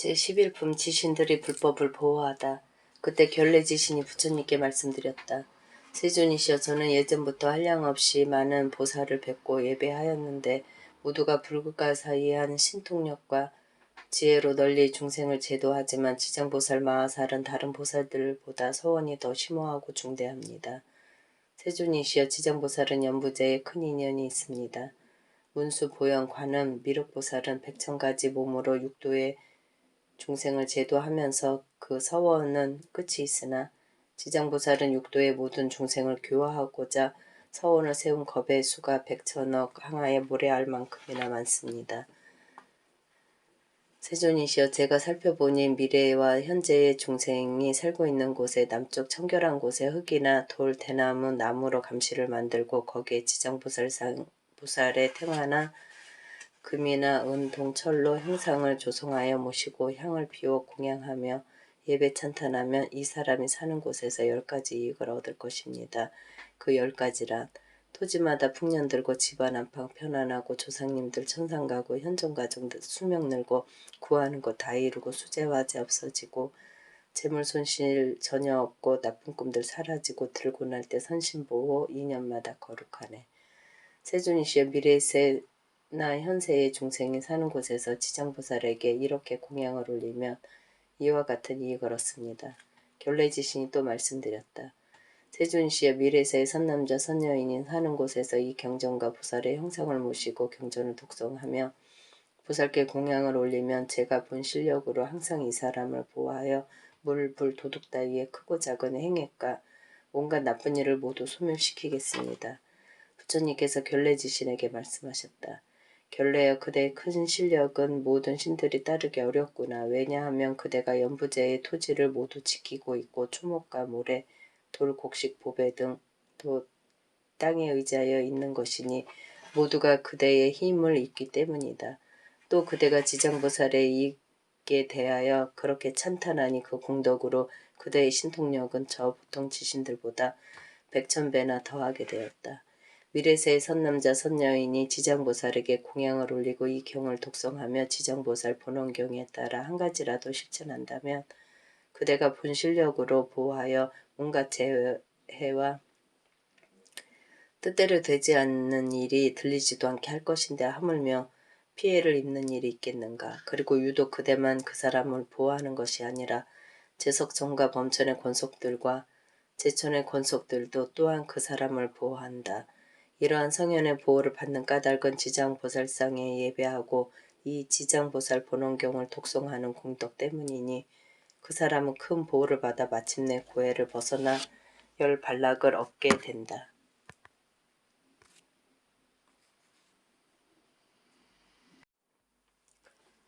제11품 지신들이 불법을 보호하다. 그때 결례 지신이 부처님께 말씀드렸다. 세존이시여, 저는 예전부터 한량없이 많은 보살을 뵙고 예배하였는데 모두가 불가사의한 신통력과 지혜로 널리 중생을 제도하지만 지장보살 마하살은 다른 보살들보다 서원이 더 심오하고 중대합니다. 세존이시여, 지장보살은 연부제에 큰 인연이 있습니다. 문수, 보영, 관음, 미륵보살은 백천가지 몸으로 육도의 중생을 제도하면서 그 서원은 끝이 있으나 지장보살은 육도의 모든 중생을 교화하고자 서원을 세운 겁의 수가 백천억 항아에 모래알 만큼이나 많습니다. 세존이시여, 제가 살펴보니 미래와 현재의 중생이 살고 있는 곳에 남쪽 청결한 곳에 흙이나 돌, 대나무, 나무로 감시를 만들고 거기에 지장보살의 탱화나 금이나 은, 동, 철로 형상을 조성하여 모시고 향을 피워 공양하며 예배 찬탄하면 이 사람이 사는 곳에서 10가지 이익을 얻을 것입니다. 그 10가지란 토지마다 풍년 들고 집안 안팎 편안하고 조상님들 천상 가고 현존 가정들 수명 늘고 구하는 것 다 이루고 수재화재 없어지고 재물 손실 전혀 없고 나쁜 꿈들 사라지고 들고 날 때 선신보호 2년마다 거룩하네. 세존이시여, 미래세나 현세의 중생이 사는 곳에서 지장보살에게 이렇게 공양을 올리면 이와 같은 이익을 얻습니다. 결례지신이 또 말씀드렸다. 세존이시여, 미래세의 선남자 선여인이 사는 곳에서 이 경전과 보살의 형상을 모시고 경전을 독송하며 보살께 공양을 올리면 제가 본 실력으로 항상 이 사람을 보호하여 물, 불, 도둑 따위의 크고 작은 행액과 온갖 나쁜 일을 모두 소멸시키겠습니다. 부처님께서 결례지신에게 말씀하셨다. 결례여, 그대의 큰 실력은 모든 신들이 따르기 어렵구나. 왜냐하면 그대가 연부제의 토지를 모두 지키고 있고 초목과 모래, 돌, 곡식, 보배 등 또 땅에 의지하여 있는 것이니 모두가 그대의 힘을 입기 때문이다. 또 그대가 지장보살의 이익에 대하여 그렇게 찬탄하니 그 공덕으로 그대의 신통력은 저 보통 지신들보다 100,000배나 더하게 되었다. 미래세의 선남자 선여인이 지장보살에게 공양을 올리고 이 경을 독송하며 지장보살 본원경에 따라 한 가지라도 실천한다면 그대가 본 실력으로 보호하여 온갖 재해와 뜻대로 되지 않는 일이 들리지도 않게 할 것인데 하물며 피해를 입는 일이 있겠는가. 그리고 유독 그대만 그 사람을 보호하는 것이 아니라 제석천과 범천의 권속들과 제천의 권속들도 또한 그 사람을 보호한다. 이러한 성현의 보호를 받는 까닭은 지장보살상에 예배하고 이 지장보살 본원경을 독송하는 공덕 때문이니 그 사람은 큰 보호를 받아 마침내 고해를 벗어나 열 발락을 얻게 된다.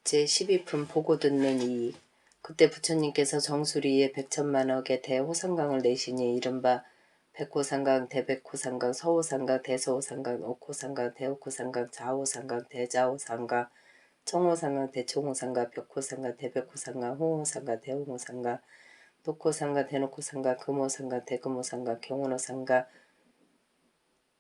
제12품 보고 듣는 이익. 그때 부처님께서 정수리에 100,000만억의 대호상강을 내시니 이른바 백호상강, 대백호상강, 서호상강, 대서호상강, 옥호상강, 대옥호상강, 좌호상강, 대좌호상강, 청호상강, 대청호상강, 벽호상강, 대백호상강, 홍호상강, 대홍호상강, 녹호상강, 대녹호상강, 금호상강, 대금호상강, 경운호상강,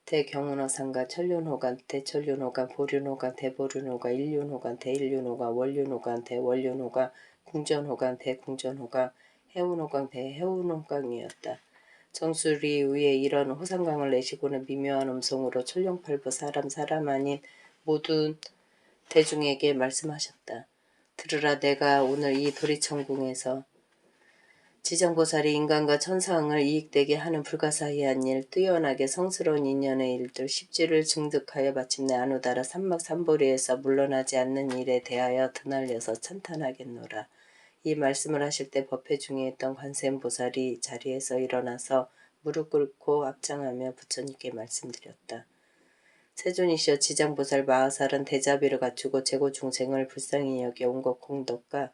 대경운호상가, 천륜호간, 대천륜호간, 보륜호간, 대보륜호간, 일륜호간, 대일륜호간, 월륜호간, 대월륜호간, 궁전호간, 대궁전호간, 해운호강, 대해운호강이었다. 정수리 위에 이런 호상강을 내시고는 미묘한 음성으로 천룡팔부 사람 아닌 모든 대중에게 말씀하셨다. 들으라, 내가 오늘 이 도리천궁에서 지장보살이 인간과 천상을 이익되게 하는 불가사의한 일, 뛰어나게 성스러운 인연의 일들, 십지를 증득하여 마침내 아누다라 삼막삼보리에서 물러나지 않는 일에 대하여 드날려서 찬탄하겠노라. 이 말씀을 하실 때 법회 중에 있던 관세음보살이 자리에서 일어나서 무릎 꿇고 앞장하며 부처님께 말씀드렸다. 세존이시여, 지장보살 마하살은 대자비를 갖추고 재고 중생을 불쌍히 여겨 온 것 공덕과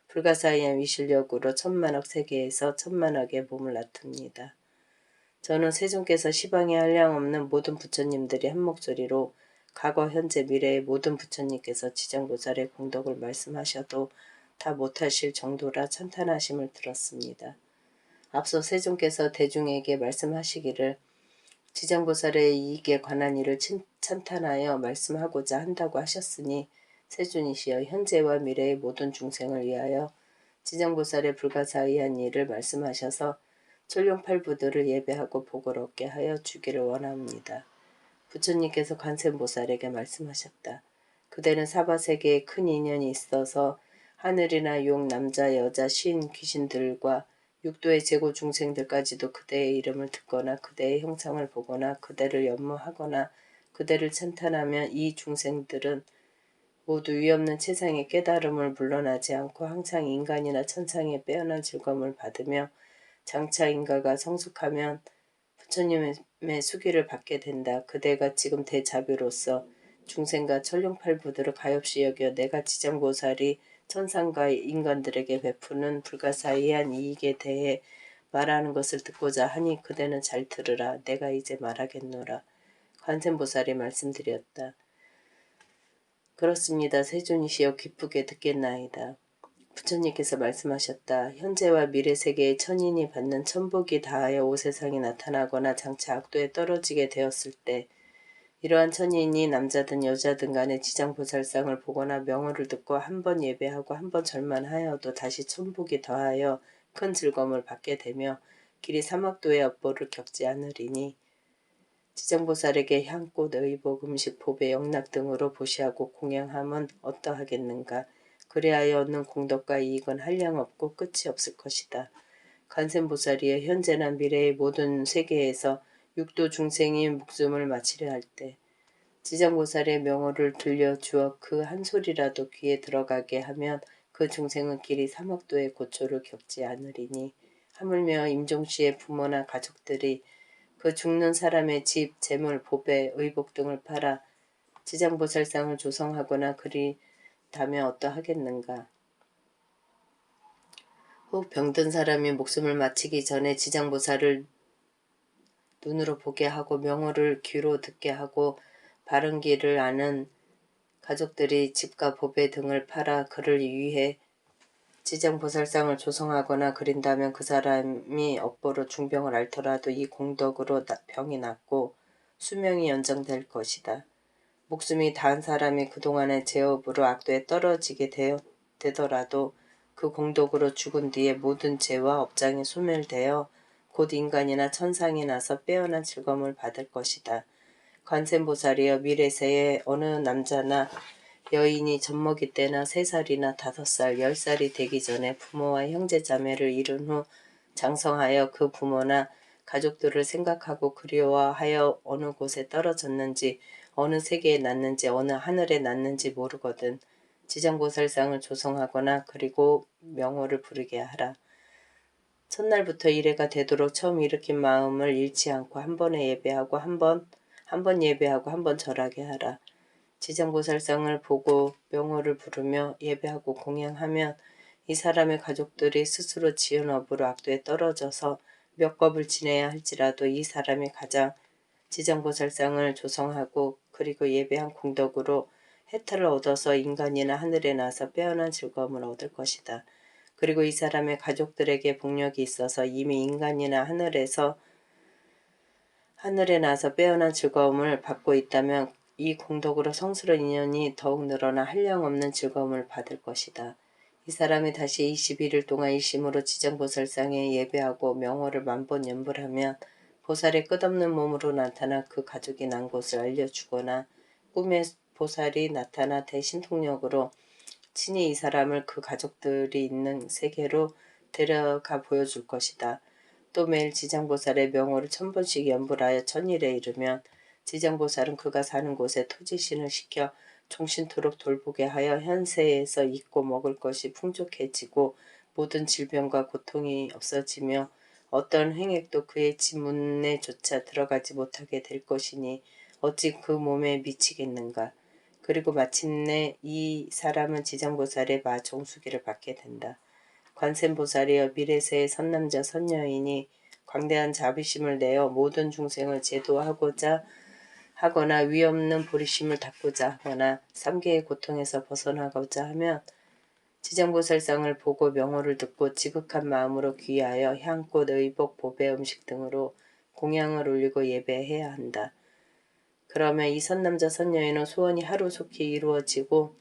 불가사의한 위실력으로 10,000,000억 세계에서 10,000,000억의 몸을 나툽니다. 저는 세존께서 시방에 한량없는 모든 부처님들이 한 목소리로 과거, 현재, 미래의 모든 부처님께서 지장보살의 공덕을 말씀하셔도 다 못하실 정도라 찬탄하심을 들었습니다. 앞서 세존께서 대중에게 말씀하시기를 지장보살의 이익에 관한 일을 찬탄하여 말씀하고자 한다고 하셨으니 세존이시여 현재와 미래의 모든 중생을 위하여 지정보살의 불가사의한 일을 말씀하셔서 천룡팔부들을 예배하고 복을 얻게 하여 주기를 원합니다. 부처님께서 관세음보살에게 말씀하셨다. 그대는 사바세계에 큰 인연이 있어서 하늘이나 용, 남자, 여자, 신, 귀신들과 육도의 재고 중생들까지도 그대의 이름을 듣거나 그대의 형상을 보거나 그대를 연모하거나 그대를 찬탄하면 이 중생들은 모두 위없는 최상의 깨달음을 물러나지 않고 항상 인간이나 천상의 빼어난 즐거움을 받으며 장차 인가가 성숙하면 부처님의 수기를 받게 된다. 그대가 지금 대자비로서 중생과 천룡팔부들을 가엾이 여겨 내가 지정보살이 천상과 인간들에게 베푸는 불가사의한 이익에 대해 말하는 것을 듣고자 하니 그대는 잘 들으라. 내가 이제 말하겠노라. 관세음보살이 말씀드렸다. 그렇습니다. 세존이시여 기쁘게 듣겠나이다. 부처님께서 말씀하셨다. 현재와 미래 세계의 천인이 받는 천복이 다하여 오세상에 나타나거나 장차 악도에 떨어지게 되었을 때 이러한 천인이 남자든 여자든 간에 지장보살상을 보거나 명호를 듣고 한 번 예배하고 한 번 절만하여도 다시 천복이 더하여 큰 즐거움을 받게 되며 길이 사막도의 업보를 겪지 않으리니 지정보살에게 향꽃, 의복, 음식, 보배, 영락 등으로 보시하고 공양함은 어떠하겠는가. 그리하여 얻는 공덕과 이익은 한량없고 끝이 없을 것이다. 관세음보살이여 현재나 미래의 모든 세계에서 육도 중생이 목숨을 마치려 할 때 지정보살의 명호를 들려주어 그 한 소리라도 귀에 들어가게 하면 그 중생은 길이 사막도의 고초를 겪지 않으리니 하물며 임종씨의 부모나 가족들이 그 죽는 사람의 집, 재물, 보배, 의복 등을 팔아 지장보살상을 조성하거나 그리다면 어떠하겠는가. 혹 병든 사람이 목숨을 마치기 전에 지장보살을 눈으로 보게 하고 명호를 귀로 듣게 하고 바른 길을 아는 가족들이 집과 보배 등을 팔아 그를 위해 지장보살상을 조성하거나 그린다면 그 사람이 업보로 중병을 앓더라도 이 공덕으로 병이 낫고 수명이 연장될 것이다. 목숨이 다한 사람이 그동안의 죄업으로 악도에 떨어지게 되더라도 그 공덕으로 죽은 뒤에 모든 죄와 업장이 소멸되어 곧 인간이나 천상이 나서 빼어난 즐거움을 받을 것이다. 관세음보살이여 미래세에 어느 남자나 여인이 젖먹이 때나 3살이나 5살, 10살이 되기 전에 부모와 형제자매를 이룬 후 장성하여 그 부모나 가족들을 생각하고 그리워하여 어느 곳에 떨어졌는지 어느 세계에 났는지 어느 하늘에 났는지 모르거든 지장보살상을 조성하거나 그리고 명호를 부르게 하라. 첫날부터 이래가 되도록 처음 일으킨 마음을 잃지 않고 한 번에 예배하고 한 번 예배하고 한 번 절하게 하라. 지정보살상을 보고 명호를 부르며 예배하고 공양하면 이 사람의 가족들이 스스로 지은 업으로 악도에 떨어져서 몇 겁을 지내야 할지라도 이 사람이 가장 지정보살상을 조성하고 그리고 예배한 공덕으로 해탈을 얻어서 인간이나 하늘에 나서 빼어난 즐거움을 얻을 것이다. 그리고 이 사람의 가족들에게 복력이 있어서 이미 인간이나 하늘에 나서 빼어난 즐거움을 받고 있다면 이 공덕으로 성스러운 인연이 더욱 늘어나 한량없는 즐거움을 받을 것이다. 이 사람이 다시 21일 동안 일심으로 지정보살상에 예배하고 명호를 만번 연불하면 보살의 끝없는 몸으로 나타나 그 가족이 난 곳을 알려주거나 꿈에 보살이 나타나 대신통력으로 친히 이 사람을 그 가족들이 있는 세계로 데려가 보여줄 것이다. 또 매일 지장보살의 명호를 1000번씩 연불하여 천일에 이르면 지장보살은 그가 사는 곳에 토지신을 시켜 종신토록 돌보게 하여 현세에서 입고 먹을 것이 풍족해지고 모든 질병과 고통이 없어지며 어떤 행액도 그의 집 문내조차 들어가지 못하게 될 것이니 어찌 그 몸에 미치겠는가. 그리고 마침내 이 사람은 지장보살의 마종수기를 받게 된다. 관세음보살이여 미래세의 선남자 선여인이 광대한 자비심을 내어 모든 중생을 제도하고자 하거나 위없는 보리심을 닦고자 하거나 삼계의 고통에서 벗어나고자 하면 지장보살상을 보고 명호를 듣고 지극한 마음으로 귀하여 향꽃, 의복, 보배, 음식 등으로 공양을 올리고 예배해야 한다. 그러면 이 선남자 선여인은 소원이 하루속히 이루어지고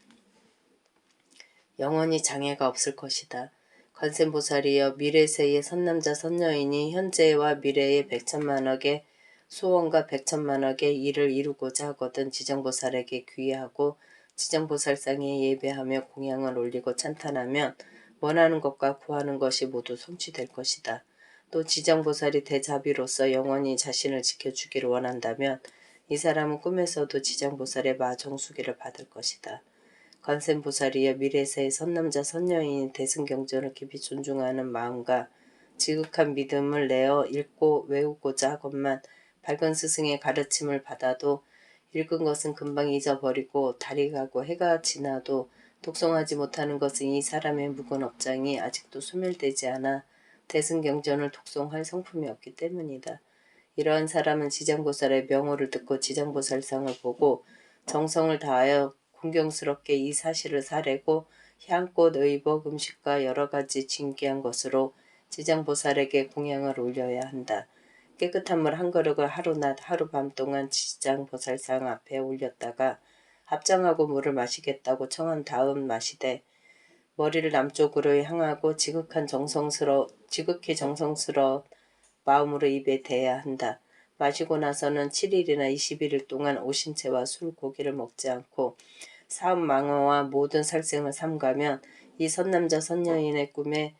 영원히 장애가 없을 것이다. 관세음보살이여 미래세의 선남자 선여인이 현재와 미래의 백천만억의 소원과 백천만억의 일을 이루고자 하거든 지정보살에게 귀의하고 지정보살상에 예배하며 공양을 올리고 찬탄하면 원하는 것과 구하는 것이 모두 성취될 것이다. 또 지정보살이 대자비로서 영원히 자신을 지켜주기를 원한다면 이 사람은 꿈에서도 지정보살의 마정수기를 받을 것이다. 관세음보살이여 미래세의 선남자 선여인인 대승경전을 깊이 존중하는 마음과 지극한 믿음을 내어 읽고 외우고자 하건만 밝은 스승의 가르침을 받아도 읽은 것은 금방 잊어버리고 달이 가고 해가 지나도 독송하지 못하는 것은 이 사람의 묵은 업장이 아직도 소멸되지 않아 대승경전을 독송할 성품이 없기 때문이다. 이러한 사람은 지장보살의 명호를 듣고 지장보살상을 보고 정성을 다하여 공경스럽게 이 사실을 사래고 향꽃, 의복, 음식과 여러 가지 진귀한 것으로 지장보살에게 공양을 올려야 한다. 깨끗한 물 한 그릇을 하루낮 하루밤 동안 지장보살상 앞에 올렸다가 합장하고 물을 마시겠다고 청한 다음 마시되 머리를 남쪽으로 향하고 지극히 정성스러워 마음으로 입에 대야 한다. 마시고 나서는 7일이나 21일 동안 오신채와 술, 고기를 먹지 않고 사업 망어와 모든 살생을 삼가면 이 선남자 선여인의 꿈에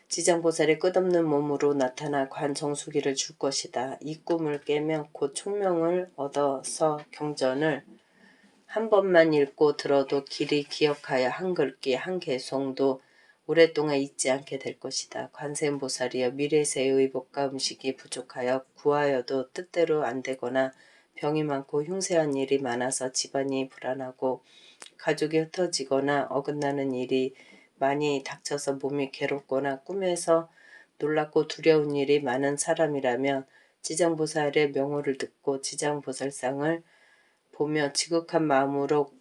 지장보살이 끝없는 몸으로 나타나 관정수기를 줄 것이다. 이 꿈을 깨면 곧 총명을 얻어서 경전을 한 번만 읽고 들어도 길이 기억하여 한 글귀 한 개송도 오랫동안 잊지 않게 될 것이다. 관세음보살이여 미래세의 의복과 음식이 부족하여 구하여도 뜻대로 안 되거나 병이 많고 흉세한 일이 많아서 집안이 불안하고 가족이 흩어지거나 어긋나는 일이 많이 닥쳐서 몸이 괴롭거나 꿈에서 놀랍고 두려운 일이 많은 사람이라면 지장보살의 명호를 듣고 지장보살상을 보며 지극한 마음으로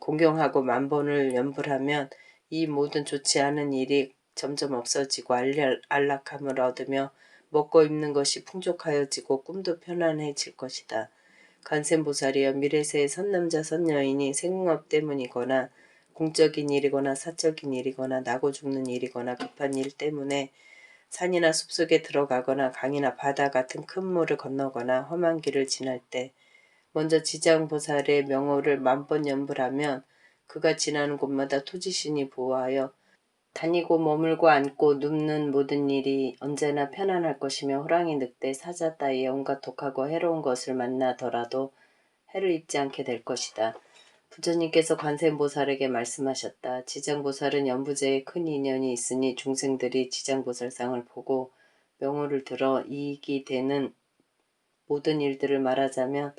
공경하고 만번을 연불하면 이 모든 좋지 않은 일이 점점 없어지고 안락함을 얻으며 먹고 입는 것이 풍족하여지고 꿈도 편안해질 것이다. 관세음보살이여 미래세의 선남자 선여인이 생업 때문이거나 공적인 일이거나 사적인 일이거나 나고 죽는 일이거나 급한 일 때문에 산이나 숲속에 들어가거나 강이나 바다 같은 큰 물을 건너거나 험한 길을 지날 때 먼저 지장보살의 명호를 만번 연불하면 그가 지나는 곳마다 토지신이 보호하여 다니고 머물고 앉고 눕는 모든 일이 언제나 편안할 것이며 호랑이, 늑대, 사자 따위의 온갖 독하고 해로운 것을 만나더라도 해를 입지 않게 될 것이다. 부처님께서 관세음보살에게 말씀하셨다. 지장보살은 연부제에 큰 인연이 있으니 중생들이 지장보살상을 보고 명호를 들어 이익이 되는 모든 일들을 말하자면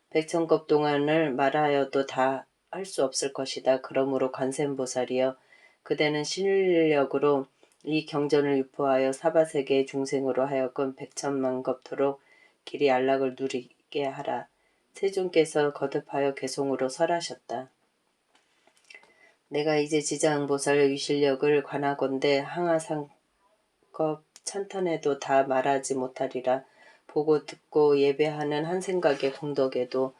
백천급 동안을 말하여도 다 할 수 없을 것이다. 그러므로 관세음보살이여 그대는 신력으로 이 경전을 유포하여 사바세계의 중생으로 하여금 백천만급토록 길이 안락을 누리게 하라. 세존께서 거듭하여 개송으로 설하셨다. 내가 이제 지장보살 위실력을 관하건대 항아상급 찬탄에도 다 말하지 못하리라. 보고 듣고 예배하는 한 생각의 공덕에도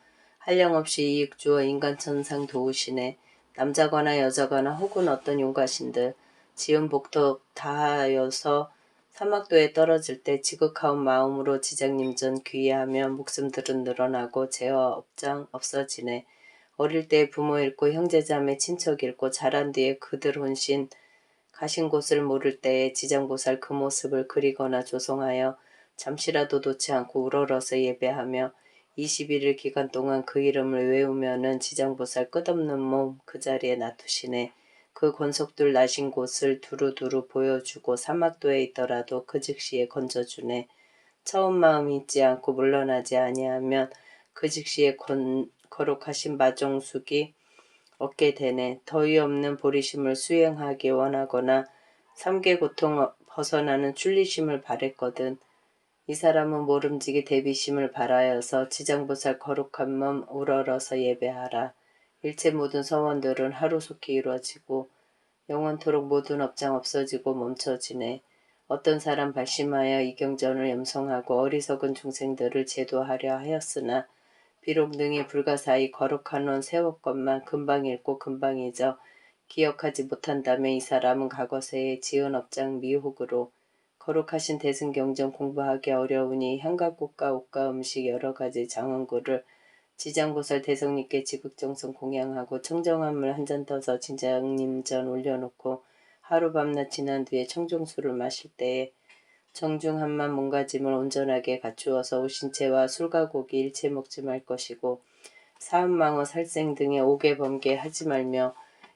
한량없이 이익 주어 인간천상 도우시네. 남자거나 여자거나 혹은 어떤 용가신들 지은 복덕 다하여서 사막도에 떨어질 때 지극하온 마음으로 지장님 전 귀의하면 목숨들은 늘어나고 죄와 업장 없어지네. 어릴 때 부모 잃고 형제자매 친척 잃고 자란 뒤에 그들 혼신 가신 곳을 모를 때에 지장보살 그 모습을 그리거나 조성하여 잠시라도 놓지 않고 우러러서 예배하며 21일 기간 동안 그 이름을 외우면은 지장보살 끝없는 몸 그 자리에 놔두시네. 그 권속들 나신 곳을 두루두루 보여주고 사막도에 있더라도 그 즉시에 건져주네. 처음 마음이 있지 않고 물러나지 아니하면 그 즉시에 거룩하신 마종숙이 얻게 되네. 더위 없는 보리심을 수행하기 원하거나 삼계 고통 벗어나는 출리심을 바랬거든. 이 사람은 모름지기 대비심을 바라여서 지장보살 거룩한 몸 우러러서 예배하라. 일체 모든 서원들은 하루속히 이루어지고 영원토록 모든 업장 없어지고 멈춰지네. 어떤 사람 발심하여 이 경전을 염성하고 어리석은 중생들을 제도하려 하였으나 비록 능히 불가사의 거룩한 원 세웠건만 금방 읽고 금방 잊어 기억하지 못한다면 이 사람은 과거세에 지은 업장 미혹으로 거룩하신 대승경전 공부하기 어려우니 향각꽃과 옷과 음식 여러 가지 장원구를 지장보살 대성님께 지극정성 공양하고 청정한 물 한 잔 떠서 지장님전 올려놓고 하루 밤낮 지난 뒤에 청정수를 마실 때에 정중함만 몸가짐을 온전하게 갖추어서 오신채와 술과 고기 일체 먹지 말 것이고 사음망어 살생 등의 옥외 범계 하지 말며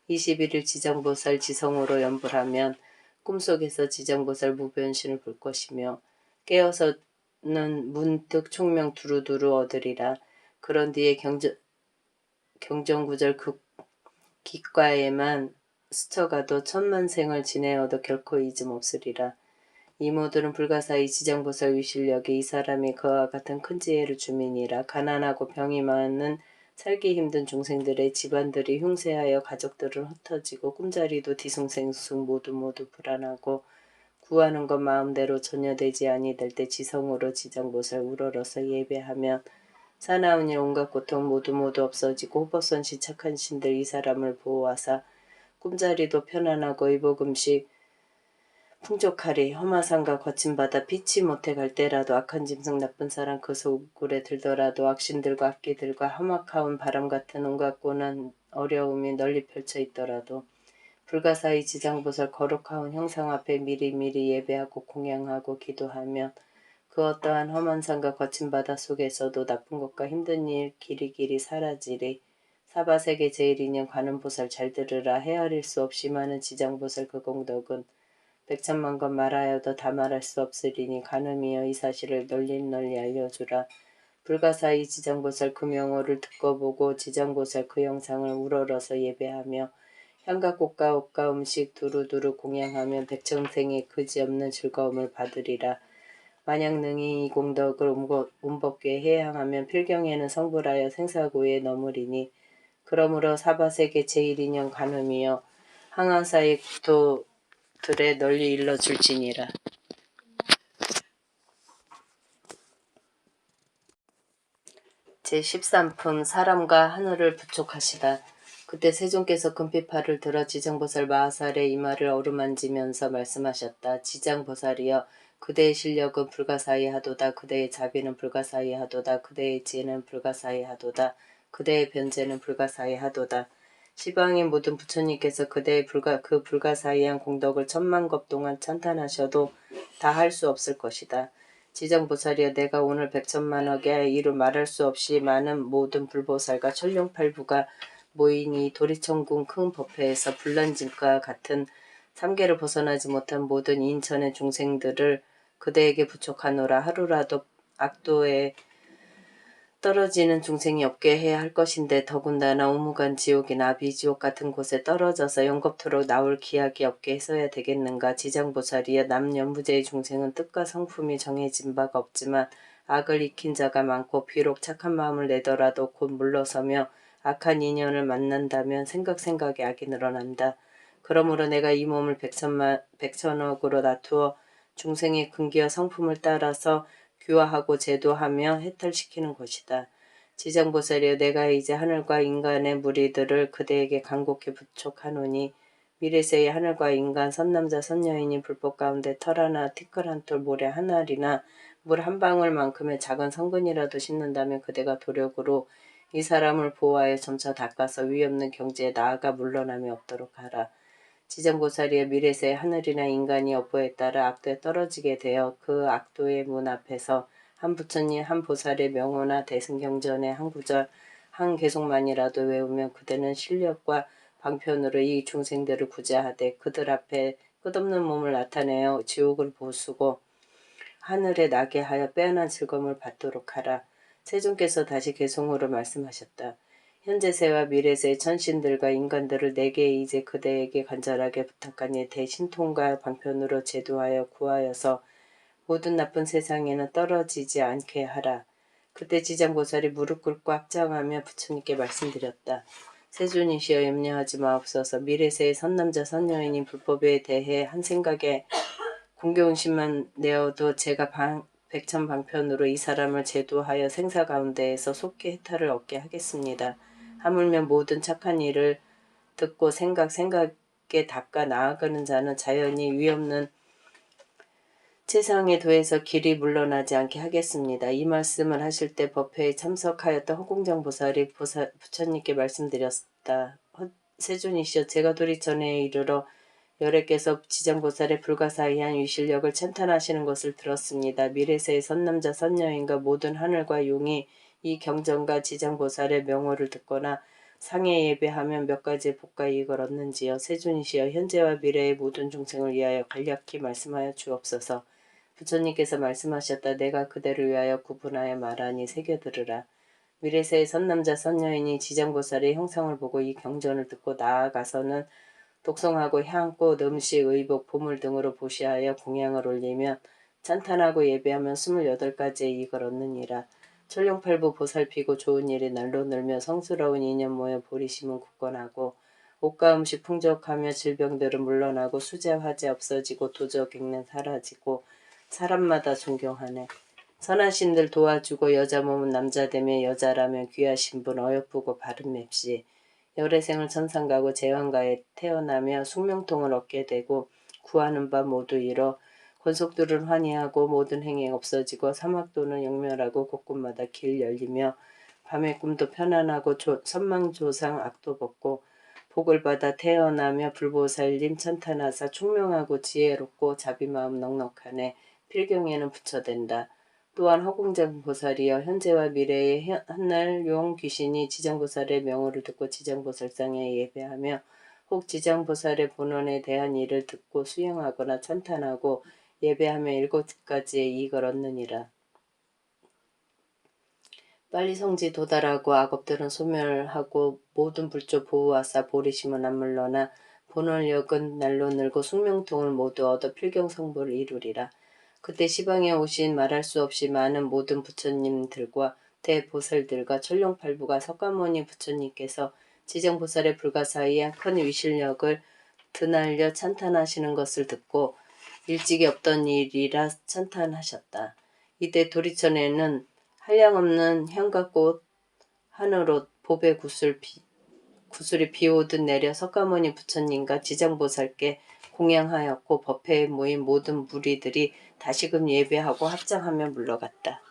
21일 지장보살 지성으로 연불하면 꿈속에서 지장보살 무변신을 볼 것이며 깨어서는 문득 총명 두루두루 얻으리라. 그런 뒤에 경정구절 기과에만 스쳐가도 천만생을 지내어도 결코 잊음 없으리라. 이모들은 불가사의 지장보살 위실력에 이 사람이 그와 같은 큰 지혜를 주민이라. 가난하고 병이 많은 살기 힘든 중생들의 집안들이 흉세하여 가족들은 흩어지고 꿈자리도 뒤숭생숭 모두 불안하고 구하는 것 마음대로 전혀 되지 아니될 때 지성으로 지장보살 우러러서 예배하면 사나운 일 온갖 고통 모두 없어지고 호법선시 착한 신들 이 사람을 보호하사 꿈자리도 편안하고 의복음식 풍족하리. 험하산과 거친 바다 피치 못해 갈 때라도 악한 짐승 나쁜 사람 그 소굴에 들더라도 악신들과 악기들과 험악하온 바람 같은 온갖 고난 어려움이 널리 펼쳐 있더라도 불가사의 지장보살 거룩하온 형상 앞에 미리미리 예배하고 공양하고 기도하면 그 어떠한 험한 산과 거친 바다 속에서도 나쁜 것과 힘든 일 길이길이 사라지리. 사바세계 제일인연 관음보살 잘 들으라. 헤아릴 수 없이 많은 지장보살 그 공덕은 백천만 건 말하여도 다 말할 수 없으리니 관음이여 이 사실을 널리 알려주라. 불가사의 지장보살 그 명호를 듣고 보고 지장보살 그 영상을 우러러서 예배하며 향각꽃과 옷과 음식 두루두루 공양하면 백천생의 그지없는 즐거움을 받으리라. 만약 능히 이 공덕을 운법게 해양하면 필경에는 성불하여 생사고에 넘으리니 그러므로 사바세계 제1인연 관음이여 항아사의 국토들에 널리 일러줄지니라. 제13품 사람과 하늘을 부촉하시다. 그때 세존께서 금빛팔을 들어 지장보살 마하살의 이마를 어루만지면서 말씀하셨다. 지장보살이여 그대의 실력은 불가사의하도다. 그대의 자비는 불가사의하도다. 그대의 지혜는 불가사의하도다. 그대의 변제는 불가사의하도다. 시방의 모든 부처님께서 그대의 그 불가사의한 공덕을 천만겁 동안 찬탄하셔도 다 할 수 없을 것이다. 지장보살이여 내가 오늘 백천만억의 이루 말할 수 없이 많은 모든 불보살과 천룡팔부가 모인 이 도리천궁 큰 법회에서 불난짐과 같은 삼계를 벗어나지 못한 모든 인천의 중생들을 그대에게 부촉하노라. 하루라도 악도에 떨어지는 중생이 없게 해야 할 것인데 더군다나 오무간 지옥이나 아비지옥 같은 곳에 떨어져서 영겁토록 나올 기약이 없게 해서야 되겠는가. 지장보살이여 남연부제의 중생은 뜻과 성품이 정해진 바가 없지만 악을 익힌 자가 많고 비록 착한 마음을 내더라도 곧 물러서며 악한 인연을 만난다면 생각에 악이 늘어난다. 그러므로 내가 이 몸을 백천억으로 놔두어 중생의 근기와 성품을 따라서 규화하고 제도하며 해탈시키는 것이다. 지장보살이여 내가 이제 하늘과 인간의 무리들을 그대에게 간곡히 부촉하노니 미래세의 하늘과 인간 선남자 선여인이 불법 가운데 털 하나 티끌 한 톨 모래 한 알이나 물 한 방울만큼의 작은 성근이라도 씻는다면 그대가 도력으로 이 사람을 보호하여 점차 닦아서 위없는 경지에 나아가 물러남이 없도록 하라. 지장보살이여 미래세 하늘이나 인간이 업보에 따라 악도에 떨어지게 되어 그 악도의 문 앞에서 한 부처님 한 보살의 명호나 대승경전의 한 구절 한 개송만이라도 외우면 그대는 실력과 방편으로 이 중생들을 구제하되 그들 앞에 끝없는 몸을 나타내어 지옥을 보수고 하늘에 나게 하여 빼어난 즐거움을 받도록 하라. 세존께서 다시 개송으로 말씀하셨다. 현재세와 미래세의 천신들과 인간들을 내게 이제 그대에게 간절하게 부탁하니 대신통과 방편으로 제도하여 구하여서 모든 나쁜 세상에는 떨어지지 않게 하라. 그때 지장보살이 무릎 꿇고 합장하며 부처님께 말씀드렸다. 세존이시여 염려하지 마옵소서. 미래세의 선남자 선여인이 불법에 대해 한 생각에 공경심만 내어도 제가 백천방편으로 이 사람을 제도하여 생사 가운데에서 속히 해탈을 얻게 하겠습니다. 하물며 모든 착한 일을 듣고 생각에 닦아 나아가는 자는 자연히 위없는 세상에 도에서 길이 물러나지 않게 하겠습니다. 이 말씀을 하실 때 법회에 참석하였던 허공장 보살이 부처님께 말씀드렸다. 세존이시여, 제가 도리천에 이르러 여래께서 지장보살의 불가사의한 위실력을 찬탄하시는 것을 들었습니다. 미래세의 선남자 선여인과 모든 하늘과 용이 이 경전과 지장보살의 명호를 듣거나 상해 예배하면 몇 가지의 복과 이익을 얻는지요. 세존이시여, 현재와 미래의 모든 중생을 위하여 간략히 말씀하여 주옵소서. 부처님께서 말씀하셨다. 내가 그대를 위하여 구분하여 말하니 새겨들으라. 미래세의 선남자 선여인이 지장보살의 형상을 보고 이 경전을 듣고 나아가서는 독성하고 향꽃, 음식, 의복, 보물 등으로 보시하여 공양을 올리며 찬탄하고 예배하면 28가지의 이익을 얻느니라. 천룡팔부 보살피고 좋은 일이 날로 늘며 성스러운 인연 모여 보리심은 굳건하고 옷과 음식 풍족하며 질병들은 물러나고 수재 화재 없어지고 도적 객는 사라지고 사람마다 존경하네. 선한 신들 도와주고 여자 몸은 남자 되며 여자라면 귀하신 분 어여쁘고 바른 맵시 열애생을 천상 가고 제왕가에 태어나며 숙명통을 얻게 되고 구하는 바 모두 이뤄 권속들은 환희하고 모든 행위 없어지고 사막도는 영멸하고 곳곳마다 길 열리며 밤의 꿈도 편안하고 선망조상 악도 벗고 복을 받아 태어나며 불보살님 천탄하사 총명하고 지혜롭고 자비마음 넉넉하네. 필경에는 부처된다. 또한 허공장 보살이여 현재와 미래의 한날 용 귀신이 지장보살의 명호를 듣고 지장보살상에 예배하며 혹 지장보살의 본원에 대한 일을 듣고 수행하거나 찬탄하고 예배하며 7가지의 이익을 얻느니라. 빨리 성지 도달하고 악업들은 소멸하고 모든 불조 보호하사 보리심은 안 물러나 본원력은 날로 늘고 숙명통을 모두 얻어 필경성불을 이루리라. 그때 시방에 오신 말할 수 없이 많은 모든 부처님들과 대보살들과 천룡팔부가 석가모니 부처님께서 지정보살의 불가사의한 큰 위실력을 드날려 찬탄하시는 것을 듣고 일찍이 없던 일이라 찬탄하셨다. 이때 도리천에는 한량없는 향과 꽃, 하늘옷, 보배 구슬이 비오듯 내려 석가모니 부처님과 지장보살께 공양하였고 법회에 모인 모든 무리들이 다시금 예배하고 합장하며 물러갔다.